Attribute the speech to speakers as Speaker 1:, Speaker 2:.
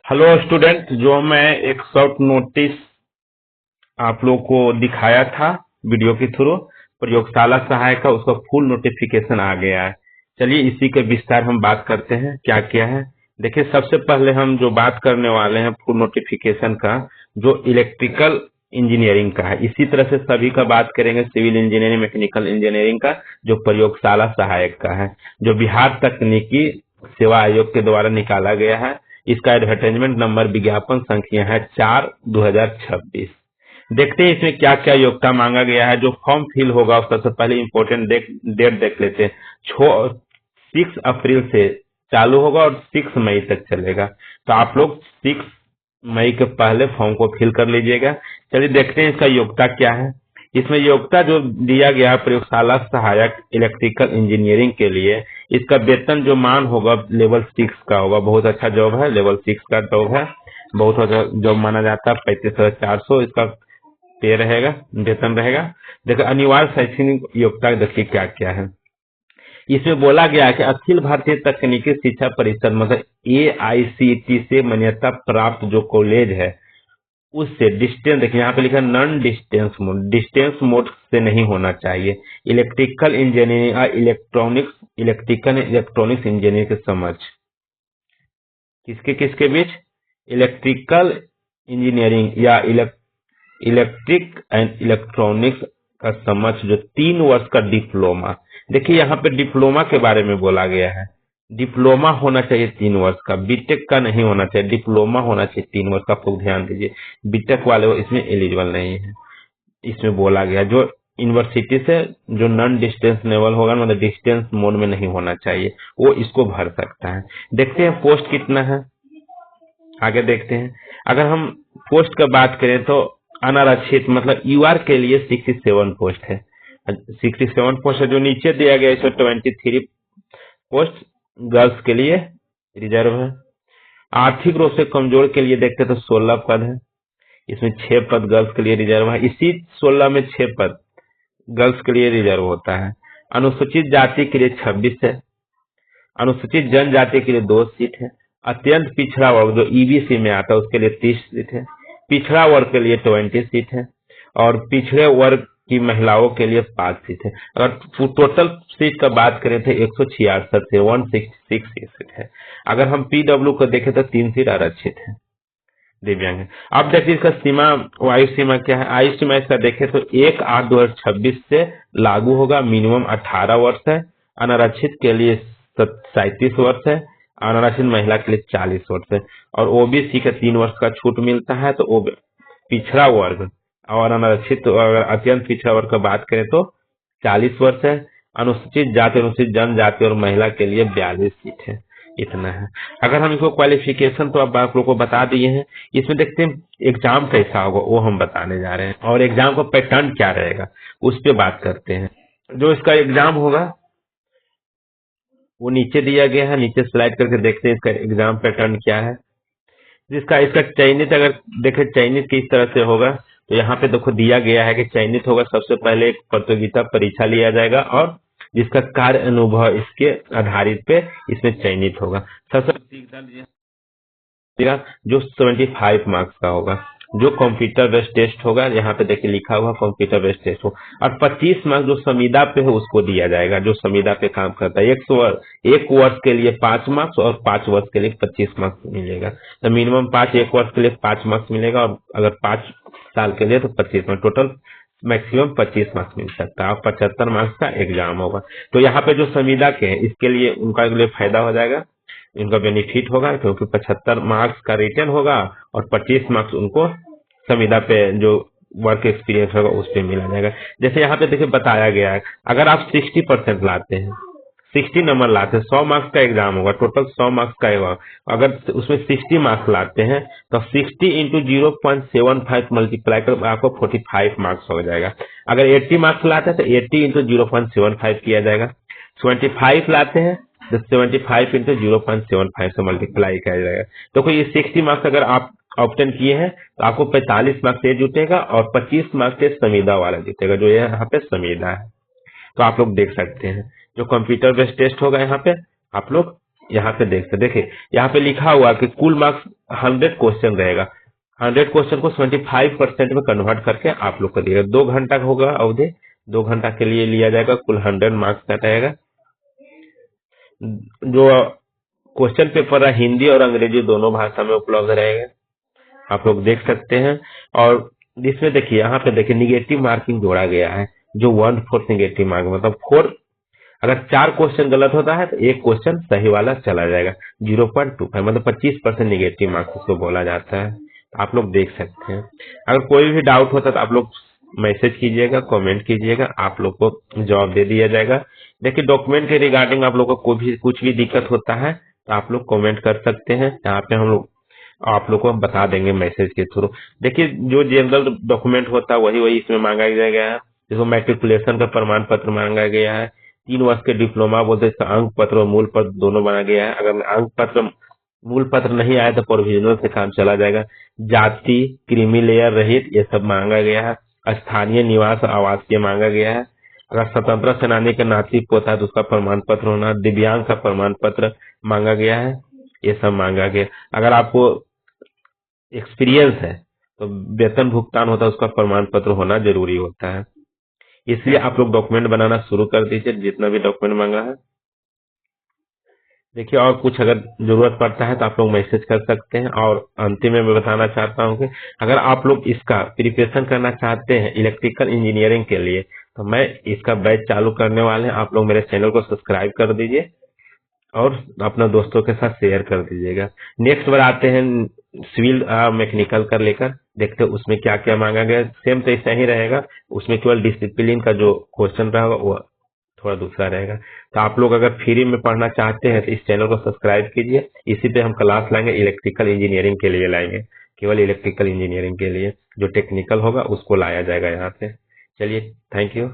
Speaker 1: Hello student, जो मैं एक शॉर्ट नोटिस आप लोग को दिखाया था वीडियो के थ्रू प्रयोगशाला सहायक का, उसका फुल नोटिफिकेशन आ गया है। चलिए इसी के विस्तार हम बात करते हैं क्या क्या है। देखिए, सबसे पहले हम जो बात करने वाले हैं फुल नोटिफिकेशन का, जो इलेक्ट्रिकल इंजीनियरिंग का है। इसी तरह से सभी का बात करेंगे, सिविल इंजीनियरिंग, मैकेनिकल इंजीनियरिंग का, जो प्रयोगशाला सहायक का है, जो बिहार तकनीकी सेवा आयोग के द्वारा निकाला गया है। इसका एडवर्टाइजमेंट नंबर विज्ञापन संख्या है 4/2026। देखते हैं इसमें क्या क्या योग्यता मांगा गया है। जो फॉर्म फिल होगा उसका सबसे पहले इम्पोर्टेंट डेट देख लेते हैं। 6 अप्रैल से चालू होगा और 6 मई तक चलेगा। तो आप लोग 6 मई के पहले फॉर्म को फिल कर लीजिएगा। चलिए देखते हैं इसका योग्यता क्या है। इसमें योग्यता जो दिया गया है प्रयोगशाला सहायक इलेक्ट्रिकल इंजीनियरिंग के लिए, इसका वेतन जो मान होगा लेवल 6 का होगा। बहुत अच्छा जॉब है, लेवल 6 का जॉब है, बहुत अच्छा जॉब माना जाता है। 35,400 इसका पे रहेगा, वेतन रहेगा। देखो अनिवार्य शैक्षणिक योग्यता देखिए क्या क्या है। इसमें बोला गया है कि अखिल भारतीय तकनीकी शिक्षा परिषद मतलब AICT से मान्यता प्राप्त जो कॉलेज है उससे डिस्टेंस, देखिए यहाँ पे लिखा है non distance mode, distance mode से नहीं होना चाहिए। इलेक्ट्रिकल इंजीनियरिंग और इलेक्ट्रॉनिक्स इंजीनियरिंग के समझ किसके किसके बीच, इलेक्ट्रिकल इंजीनियरिंग या इलेक्ट्रिक एंड इलेक्ट्रॉनिक्स का समझ जो 3 वर्ष का डिप्लोमा। देखिए यहाँ पे डिप्लोमा के बारे में बोला गया है। डिप्लोमा होना चाहिए 3 वर्ष का, बीटेक का नहीं होना चाहिए, डिप्लोमा होना चाहिए 3 वर्ष का। आप लोग ध्यान दीजिए, बीटेक वाले इसमें एलिजिबल नहीं है। इसमें बोला गया जो यूनिवर्सिटी से जो नॉन डिस्टेंस लेवल होगा, मतलब डिस्टेंस मोड में नहीं होना चाहिए, वो इसको भर सकता है। देखते हैं पोस्ट कितना है, आगे देखते हैं। अगर हम पोस्ट का बात करें तो अनारक्षित मतलब यूआर के लिए 67 पोस्ट है। 67 पोस्ट है। जो नीचे दिया गया इसमें 23 पोस्ट गर्ल्स के लिए रिजर्व है। आर्थिक रूप से कमजोर के लिए देखते तो 16 पद है। इसमें 6 पद गर्ल्स के लिए रिजर्व है। इसी 16 में 6 पद गर्ल्स के लिए रिजर्व होता है। अनुसूचित जाति के लिए 26 है। अनुसूचित जनजाति के लिए 2 सीट है। अत्यंत पिछड़ा वर्ग जो ईबीसी में आता है उसके लिए 30 सीट है। पिछड़ा वर्ग के लिए 20 सीट है और पिछड़े वर्ग की महिलाओं के लिए 5 सीट है। अगर टोटल सीट का बात करें तो 166 से 166 सीट है। अगर हम पीडब्ल्यू को देखें तो 3 सीट आरक्षित है दिव्यांग है। अब देखिए इसका सीमा, आयु सीमा क्या है। आयु सीमा इसका देखें तो 1/8/2026 से लागू होगा। मिनिमम 18 वर्ष है। अनारक्षित के लिए 37 वर्ष है। अनारक्षित महिला के लिए 40 वर्ष है। और ओबीसी का 3 वर्ष का छूट मिलता है। तो पिछड़ा वर्ग और अनारक्षित अगर अत्यंत पिछड़ा वर्ग का बात करें तो 40 वर्ष है। अनुसूचित जाति, अनुसूचित जनजाति और महिला के लिए 42 सीट है। इतना है। अगर हम इसको क्वालिफिकेशन तो अब आप लोग को बता दिए हैं। इसमें देखते हैं एग्जाम कैसा होगा, वो हम बताने जा रहे हैं। और एग्जाम का पैटर्न क्या रहेगा उस पर बात करते हैं। जो इसका एग्जाम होगा वो नीचे दिया गया है। नीचे स्लाइड करके देखते हैं इसका एग्जाम पैटर्न क्या है। जिसका इसका चयनित अगर देखें चयनित किस तरह से होगा तो यहाँ पे देखो दिया गया है कि चयनित होगा। सबसे पहले एक प्रतियोगिता परीक्षा लिया जाएगा और जिसका कार्य अनुभव इसके आधारित पे इसमें चयनित होगा। सबसे जो 75 मार्क्स का होगा, जो कंप्यूटर बेस्ड टेस्ट होगा। यहाँ पे देखिए लिखा हुआ कंप्यूटर बेस्ड टेस्ट हो। और 25 मार्क्स जो संविदा पे है उसको दिया जाएगा, जो संविदा पे काम करता है। 1 वर्ष के लिए 5 मार्क्स और 5 वर्ष के लिए 25 मार्क्स मिलेगा। तो मिनिमम 5, 1 वर्ष के लिए 5 मार्क्स मिलेगा और अगर 5 साल के लिए तो 25 मार्क्स, टोटल मैक्सिमम 25 मार्क्स मिल सकता है और 75 मार्क्स का एग्जाम होगा। तो यहाँ पे जो संविदा के हैं इसके लिए उनका लिए फायदा हो जाएगा, इनका बेनिफिट होगा, क्योंकि 75 मार्क्स का रिटर्न होगा और 25 मार्क्स उनको संविदा पे जो वर्क एक्सपीरियंस होगा उस पे मिला जाएगा। जैसे यहाँ पे देखिए बताया गया है, अगर आप 60% लाते हैं, 60 नंबर लाते हैं, 100 मार्क्स का एग्जाम होगा, टोटल 100 मार्क्स का होगा। अगर उसमें 60 मार्क्स लाते हैं तो 60 इंटू 0.75 मल्टीप्लाई कर आपको 45 मार्क्स हो जाएगा। अगर 80 मार्क्स लाते हैं तो 80 इंटू 0.75 किया जाएगा। 25 लाते हैं तो 75 इंटू 0.75 से मल्टीप्लाई किया जाएगा। तो कोई 60 मार्क्स अगर आप ऑप्टेन किए हैं तो आपको 45 मार्क्स ये जुटेगा और 25 मार्क्स से संविदा वाला जुटेगा, जो यहाँ पे संविदा है। तो आप लोग देख सकते हैं जो कंप्यूटर बेस्ड टेस्ट होगा यहाँ पे आप लोग यहाँ पे देखिए यहाँ पे लिखा हुआ कि कुल मार्क्स 100 क्वेश्चन रहेगा। 100 क्वेश्चन को 25% में कन्वर्ट करके आप लोग को दिएगा। 2 घंटा का होगा अवधि, 2 घंटा के लिए लिया जाएगा। कुल 100 मार्क्स का रहेगा। जो क्वेश्चन पेपर है हिंदी और अंग्रेजी दोनों भाषा में उपलब्ध रहेगा, आप लोग देख सकते हैं। और इसमें देखिए यहाँ पे देखिए निगेटिव मार्किंग जोड़ा गया है, जो 1/4 निगेटिव मार्क, मतलब 4, अगर 4 क्वेश्चन गलत होता है तो 1 क्वेश्चन सही वाला चला जाएगा। 0.25 मतलब 25% निगेटिव मार्क्स उसको बोला जाता है। आप लोग देख सकते हैं। अगर कोई भी डाउट होता है तो आप लोग मैसेज कीजिएगा, कमेंट कीजिएगा, आप लोग को जवाब दे दिया जाएगा। देखिए डॉक्यूमेंट के रिगार्डिंग आप लोग को कुछ भी दिक्कत होता है तो आप लोग कमेंट कर सकते हैं, यहाँ पे हम लोग आप लोग को बता देंगे मैसेज के थ्रू। देखिए जो जनरल डॉक्यूमेंट होता है वही इसमें मांगा गया है। जिसको मैट्रिकुलेशन का प्रमाण पत्र मांगा गया है, 3 वर्ष के डिप्लोमा बोलते हैं, इसका अंक पत्र और मूल पत्र दोनों मांगा गया है। अगर अंक पत्र मूल पत्र नहीं आया तो प्रोविजनल से काम चला जाएगा। जाति क्रीमी लेयर रहित ये सब मांगा गया है। स्थानीय निवास आवासीय मांगा गया है। अगर स्वतंत्र सेनानी के नाती पोता है तो उसका प्रमाण पत्र होना। दिव्यांग का प्रमाण पत्र मांगा गया है, ये सब मांगा गया। अगर आपको एक्सपीरियंस है तो वेतन भुगतान होता है, उसका प्रमाण पत्र होना जरूरी होता है। इसलिए आप लोग डॉक्यूमेंट बनाना शुरू कर दीजिए, जितना भी डॉक्यूमेंट मांगा है। देखिए और कुछ अगर जरूरत पड़ता है तो आप लोग मैसेज कर सकते हैं। और अंतिम में मैं बताना चाहता हूं कि अगर आप लोग इसका प्रिपरेशन करना चाहते हैं इलेक्ट्रिकल इंजीनियरिंग के लिए, तो मैं इसका बैच चालू करने वाले हैं। आप लोग मेरे चैनल को सब्सक्राइब कर दीजिए और अपना दोस्तों के साथ शेयर कर दीजिएगा। नेक्स्ट बार आते हैं सिविल मैकेनिकल का लेकर, देखते हैं उसमें क्या क्या मांगा गया। सेम तो ऐसा ही रहेगा, उसमें केवल डिसिप्लिन का जो क्वेश्चन रहेगा वो थोड़ा दूसरा रहेगा। तो आप लोग अगर फ्री में पढ़ना चाहते हैं तो इस चैनल को सब्सक्राइब कीजिए। इसी पे हम क्लास लाएंगे, इलेक्ट्रिकल इंजीनियरिंग के लिए लाएंगे, केवल इलेक्ट्रिकल इंजीनियरिंग के लिए। जो टेक्निकल होगा उसको लाया जाएगा यहाँ पे। चलिए, थैंक यू।